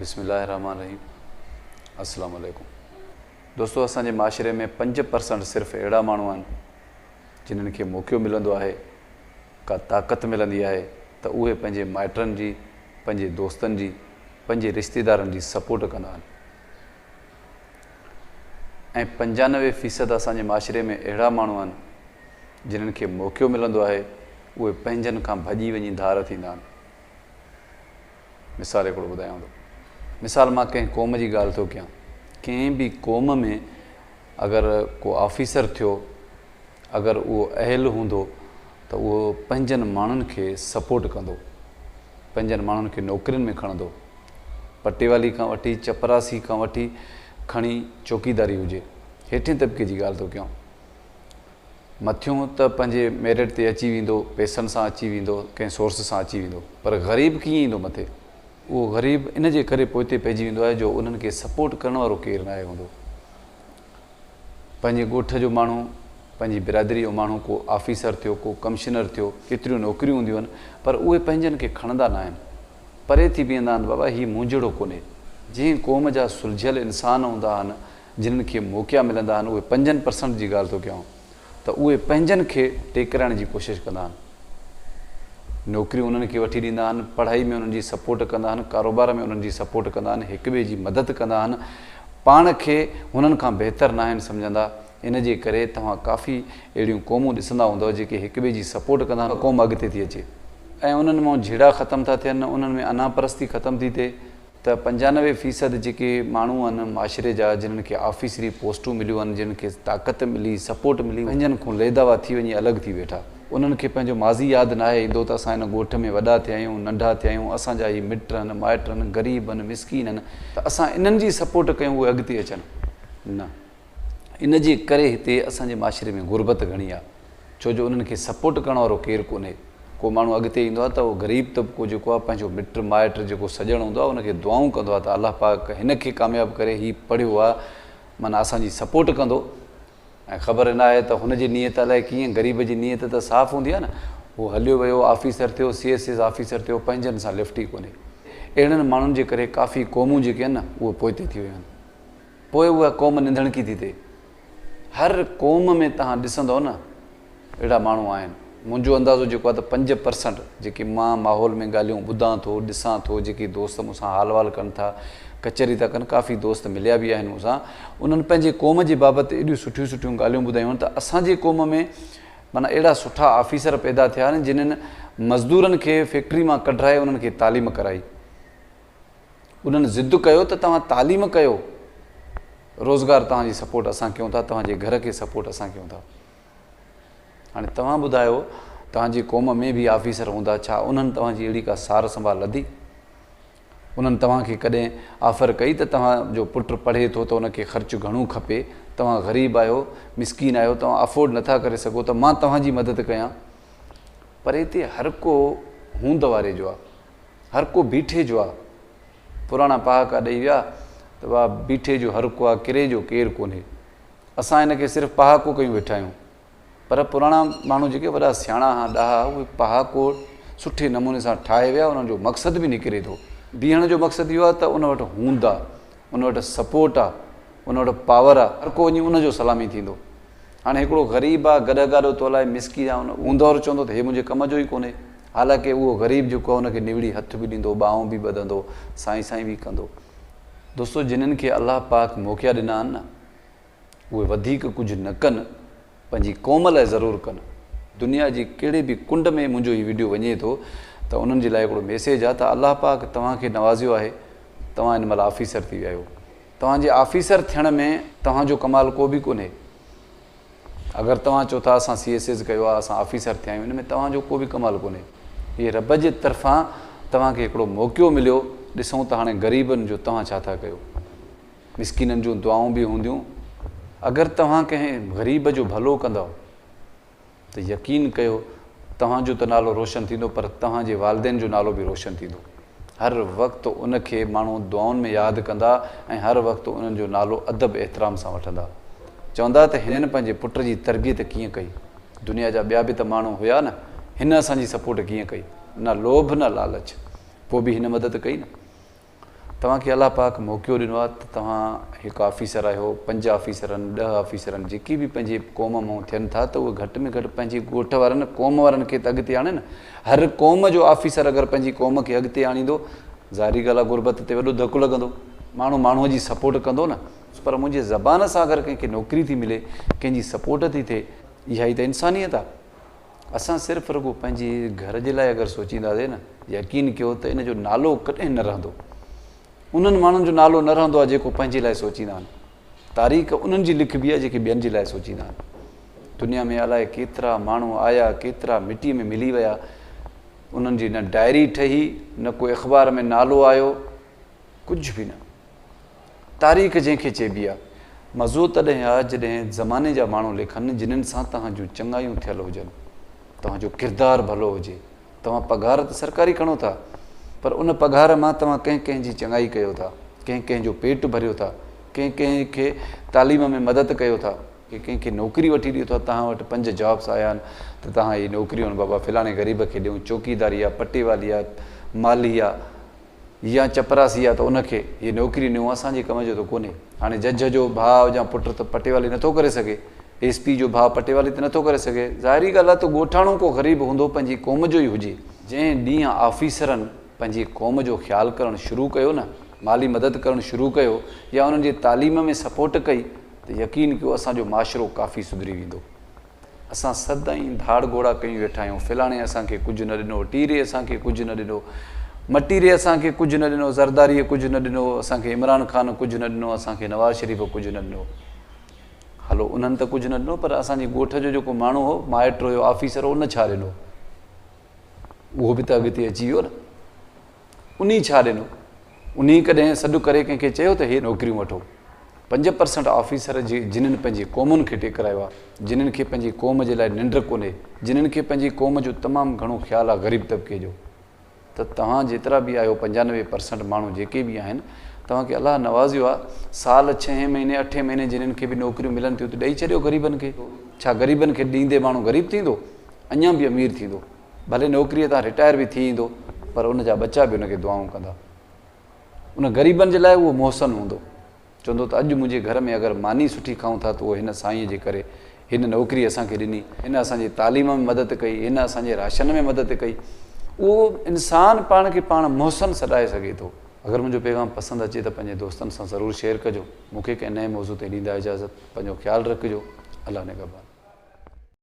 बिस्मिल्लाहिर्रहमानिर्रहीम। अस्सलाम वालेकुम दोस्तों, असांजे माशरे में 5% सिर्फ़ु अहिड़ा माण्हू आहिनि जिन्हनि खे मौक़ो मिलंदो आहे, का ताक़त मिलंदी आहे त उहे पंहिंजे माइटनि जी, पंहिंजे दोस्तनि जी, पंहिंजे रिश्तेदारनि जी सपोर्ट कंदा आहिनि। ऐं 95% असांजे माशरे में अहिड़ा माण्हू आहिनि जिन्हनि खे मौक़ो मिलंदो आहे, उहे पंहिंजनि खां भॼी वञी धार थींदा आहिनि। मिसाल हिकिड़ो ॿुधायांव थो। मिसाल मां कंहिं क़ौम जी ॻाल्हि थो कयां। कंहिं बि क़ौम में अगरि को ऑफिसर थियो, अगरि उहो अहल हूंदो त उहो पंहिंजनि माण्हुनि खे सपोर्ट कंदो, पंहिंजनि माण्हुनि खे नौकरियुनि में खणंदो। पटेवाली खां वठी, चपरासी खां वठी खणी चौकीदारी हुजे, हेठिएं तबिके जी ॻाल्हि थो कयां। मथियों त पंहिंजे मेरिट ते अची वेंदो, पैसनि सां अची वेंदो, कंहिं सोर्स सां अची वेंदो, पर ग़रीब कीअं ईंदो मथे? उहो ग़रीब इन जे करे पोइ हिते पइजी वेंदो आहे जो उन्हनि खे सपोर्ट करण वारो केरु न आहे हूंदो। पंहिंजे ॻोठ जो माण्हू, पंहिंजी बिरादरी जो माण्हू, को ऑफिसर थियो, को कमिश्नर थियो, केतिरियूं नौकरियूं हूंदियूं आहिनि, पर उहे पंहिंजनि खे खणंदा न आहिनि, परे थी बीहंदा आहिनि। बाबा हीउ मुंहिंजो कोन्हे। जंहिं क़ौम जा सुलझियल इंसान हूंदा आहिनि, जिन्हनि खे मौक़ा मिलंदा आहिनि, उहे 5% जी ॻाल्हि थो कयां, त उहे पंहिंजनि खे टेकराइण जी कोशिशि कंदा आहिनि। नौकरियूं उन्हनि खे वठी ॾींदा आहिनि, पढ़ाई में उन्हनि जी सपोर्ट कंदा आहिनि, कारोबार में उन्हनि जी सपोर्ट कंदा आहिनि, हिक ॿिए जी मदद कंदा आहिनि, पाण खे हुननि खां बहितर न आहिनि सम्झंदा। इन जे करे तव्हां काफ़ी अहिड़ियूं क़ौमूं ॾिसंदा हूंदव जेके हिक ॿिए जी सपोर्ट कंदा आहिनि, क़ौम अॻिते थी अचे। ऐं उन्हनि मां झेड़ा ख़तमु था थियनि, उन्हनि में अनापरस्ती ख़तमु थी थिए, त 95% जेके माण्हू आहिनि माशरे जा, जिन्हनि खे ऑफिसरी पोस्टूं मिलियूं आहिनि, जिन्हनि खे ताक़त मिली, सपोर्ट मिली, पंहिंजनि खां लेदावा थी वञी अलॻि थी वेठा। उन्हनि खे पंहिंजो माज़ी यादि न आहे ईंदो त असां हिन ॻोठ में वॾा थिया आहियूं, नंढा थिया आहियूं, असांजा ही मिट आहिनि, माइट आहिनि, ग़रीब आहिनि, मिसकीन आहिनि, त असां इन्हनि जी सपोर्ट कयूं उहे अॻिते अचनि न। इन जे करे हिते असांजे माशरे में गुरबत घणी आहे, छो जो उन्हनि खे सपोर्ट करण वारो केरु कोन्हे। को माण्हू अॻिते ईंदो आहे त उहो ग़रीब तबिको जेको आहे, पंहिंजो मिट माइट जेको सॼणु हूंदो आहे, उनखे दुआऊं कंदो आहे त अलाह पाक हिन खे कामयाबु करे, हीउ पढ़ियो आहे, माना असांजी सपोर्ट कंदो। ऐं ख़बर न आहे त हुनजी नीयत अलाए कीअं, ग़रीब जी नीयत त साफ़ु हूंदी आहे न। उहो हलियो वियो, ऑफिसर थियो, CSS ऑफिसर थियो, पंहिंजनि सां लिफ्ट ई कोन्हे। अहिड़नि माण्हुनि जे करे काफ़ी क़ौमूं जेके आहिनि न, उहे पोइते थी वियूं आहिनि। पोइ उहा क़ौम निंधणकी थी थिए। हर क़ौम में तव्हां ॾिसंदव न, अहिड़ा माण्हू आहिनि। मुंहिंजो अंदाज़ो जेको आहे त 5% जेके मां माहौल में ॻाल्हियूं ॿुधां थो, ॾिसां थो, जेके दोस्त मूंसां हाल वाल कनि था, कचहरी था कनि, काफ़ी दोस्त मिलिया बि आहिनि मूंसां, उन्हनि पंहिंजे क़ौम जे बाबति एॾियूं सुठियूं सुठियूं ॻाल्हियूं ॿुधायूं आहिनि त असांजे क़ौम में माना अहिड़ा सुठा ऑफिसर पैदा थिया आहिनि जिन्हनि मज़दूरनि खे फैक्ट्री मां कढाए उन्हनि खे तालीम कराई। उन्हनि ज़िद कयो त तव्हां तालीम कयो, रोज़गार तव्हांजी सपोर्ट असां कयूं था, तव्हांजे घर खे सपोर्ट असां कयूं था। हाणे तव्हां ॿुधायो, तव्हांजी क़ौम में बि ऑफिसर हूंदा, छा उन्हनि तव्हांजी अहिड़ी का सार संभाल लधी? उन्हनि तव्हांखे कॾहिं ऑफर कई त तव्हांजो पुटु पढ़े थो त उनखे ख़र्चु घणो खपे, तव्हां ग़रीब आहियो, मिसकीन आहियो, तव्हां अफोर्ड नथा करे सघो, त मां तव्हांजी मदद कयां? पर हिते हर को हूंद वारे जो आहे, हर को बीठे जो आहे। पुराणा पहाका ॾेई विया त वाह बीठे जो हर को आहे, किरे जो केरु कोन्हे। असां हिनखे सिर्फ़ु पहाको कयूं वेठा आहियूं, पर पुराणा माण्हू जेके वॾा सियाणा हा, ॾाहा, उहे पहाको सुठे नमूने सां ठाहे विया। उन्हनि जो मक़सदु बि निकिरे थो। बीहण जो मक़सदु इहो आहे त उन वटि हूंद आहे, उन वटि सपोर्ट आहे, उन वटि पावर आहे, हर को वञी उनजो सलामी थींदो। हाणे हिकिड़ो ग़रीब आहे, गॾु गाॾो थो हलाए, मिसकी आहे, उन हूंद वारो चवंदो त हे मुंहिंजे कम जो ई कोन्हे। हालांकि उहो ग़रीब जेको आहे उनखे निवड़ी हथ बि ॾींदो, ॿाहूं बि ॿधंदो, साईं साईं बि कंदो। दोस्तो, जिन्हनि खे अलाह पाक मौक़ा ॾिना आहिनि न, उहे वधीक कुझु न कनि, पंहिंजी क़ौम लाइ ज़रूरु कनि। दुनिया जी कहिड़े बि कुंड में मुंहिंजो हीउ वीडियो वञे थो त उन्हनि जे लाइ हिकिड़ो मैसेज आहे त अलाह पाक तव्हांखे नवाज़ियो आहे, तव्हां हिन महिल ऑफिसर थी विया आहियो। तव्हांजे ऑफिसर थियण में तव्हांजो कमाल को बि कोन्हे। अगरि तव्हां चओ था असां CSS कयो आहे, असां ऑफिसर थिया आहियूं, हिन में तव्हांजो को बि कमाल कोन्हे। हीअ रब जे तरफ़ां तव्हांखे हिकिड़ो मौक़ो मिलियो। ॾिसूं त हाणे ग़रीबनि जो तव्हां छा था कयो, मिसकीननि जूं दुआऊं बि हूंदियूं। अगरि तव्हां कंहिं ग़रीब जो भलो कंदव त यकीन कयो तव्हांजो त नालो रोशन थींदो, पर तव्हांजे वालिदैन जो नालो बि रोशन थींदो। हर वक़्तु उनखे माण्हू दुआउनि में यादि कंदा ऐं हर वक़्तु उन्हनि जो नालो अदब एतिराम सां वठंदा। चवंदा त हिननि पंहिंजे पुट जी तरबियत कीअं कई। दुनिया जा ॿिया बि त माण्हू हुया न, हिन असांजी सपोर्ट कीअं कई, न लोभ न लालच, पोइ बि हिन मदद कई न। तव्हांखे अलाह पाक मौक़ो ॾिनो आहे त तव्हां हिकु ऑफिसर आहियो, 5 ऑफिसर आहिनि, 10 ऑफिसर आहिनि, जेकी बि पंहिंजे क़ौम मां थियनि था त उहे घटि में घटि पंहिंजे ॻोठ वारनि क़ौम वारनि खे त अॻिते आणे न। हर क़ौम जो ऑफिसर अगरि पंहिंजी क़ौम खे अॻिते आणींदो, ज़ाहिरी ॻाल्हि आहे गुरबत ते वॾो धकु लॻंदो, माण्हू माण्हूअ जी सपोर्ट कंदो न। पर मुंहिंजे ज़बान सां अगरि कंहिंखे नौकिरी थी मिले, कंहिंजी सपोर्ट थी थिए, इहा ई त इंसानियत आहे। असां सिर्फ़ु रुॻो पंहिंजे घर जे लाइ अगरि सोचींदासीं न, यकीन कयो त इन जो नालो कॾहिं न रहंदो। उन्हनि माण्हुनि जो नालो न रहंदो आहे जेको पंहिंजे लाइ सोचींदा आहिनि। तारीख़ उन्हनि जी लिखबी आहे जेके ॿियनि जे लाइ सोचींदा आहिनि। दुनिया में अलाए केतिरा माण्हू आया, केतिरा मिटीअ में मिली विया, उन्हनि जी न डायरी ठही, न को अख़बार में नालो आयो, कुझु बि न। तारीख़ जंहिंखे चइबी आहे, मज़ो तॾहिं आहे जॾहिं ज़माने जा माण्हू लिखनि जिन्हनि सां तव्हां जूं चङायूं थियल हुजनि, तव्हांजो किरदारु भलो हुजे। तव्हां पघार त सरकारी खणो था, पर उन पघार मां तव्हां कंहिंजी चङाई कयो था, कंहिंजो पेट भरियो था, कंहिंखे तालीम में मदद कयो था, कंहिंखे नौकिरी वठी ॾियो था। तव्हां वटि 5 जॉब्स आया आहिनि त तव्हां इहे नौकिरियूं आहिनि, बाबा फ़लाणे ग़रीब खे ॾियूं, चौकीदारी आहे, पटेवाली आहे, माली आहे या चपरासी आहे, त उनखे इहे नौकिरियूं ॾियूं। असांजे कम जो त कोन्हे। हाणे जज जो भाउ या पुटु त पटेवाली नथो करे सघे, SP जो भाउ पटेवाली त नथो करे सघे। ज़ाहिरी ॻाल्हि आहे त ॻोठाणो को ग़रीब हूंदो पंहिंजी क़ौम जो ई हुजे। जंहिं ॾींहुं ऑफिसरनि पंहिंजी क़ौम जो ख़्यालु करणु शुरू कयो न, माली मदद करणु शुरू कयो या उन्हनि जी तालीम में सपोर्ट कई, त यकीन कयो असांजो माशरो काफ़ी सुधरी वेंदो। असां सदाईं धाड़ घोड़ा कयूं वेठा आहियूं, फ़लाणे असांखे कुझु न ॾिनो, टीरे असांखे कुझु न ॾिनो, मटीरे असांखे कुझु न ॾिनो, ज़रदारीअ कुझु न ॾिनो, असांखे इमरान ख़ान कुझु न ॾिनो, असांखे नवाज़ शरीफ़ कुझु न ॾिनो। हलो, उन्हनि त कुझु न ॾिनो, पर असांजे ॻोठ जो जेको माण्हू हो, माइट हुयो, ऑफिसर हो, उन छा ॾिनो? उहो बि त अॻिते अची वियो न। उन छा ॾिनो? उन कॾहिं सॾु करे कंहिंखे चयो त हे नौकिरियूं वठो? 5% ऑफिसर जिन्हनि पंहिंजी क़ौमुनि खे टेकरायो आहे, जिन्हनि खे पंहिंजी क़ौम जे लाइ निंड कोन्हे, जिन्हनि खे पंहिंजी क़ौम जो तमामु घणो ख़्यालु आहे ग़रीब तबिके जो, त तव्हां जेतिरा बि आहियो, 95% माण्हू जेके बि आहिनि, तव्हांखे अलाह नवाज़ियो आहे। साल 6 महीने 8 महीने जिन्हनि खे बि नौकिरियूं मिलनि थियूं त ॾेई छॾियो ग़रीबनि खे। छा ग़रीबनि खे ॾींदे माण्हू ग़रीब थींदो? अञा बि अमीर थींदो। भले नौकिरीअ तां रिटायर बि थी ईंदो, पर उनजा बच्चा बि उनखे दुआऊं कंदा। उन ग़रीबनि जे लाइ उहो मोहसन हूंदो, चवंदो त अॼु मुंहिंजे घर में अगरि मानी सुठी खाऊं था त उहो हिन साईं जे करे, हिन नौकिरी असांखे ॾिनी, हिन असांजे तालीम में मदद कई, हिन असांजे राशन में मदद कई। उहो इंसानु पाण खे पाण मोहसन सॾाए सघे थो। अगरि मुंहिंजो पैगाम पसंदि अचे त पंहिंजे दोस्तनि सां ज़रूरु शेयर कजो। मूंखे कंहिं नए मौज़ू ते ॾींदा इजाज़त। पंहिंजो ख़्यालु रखिजो। अलाह निगहबान।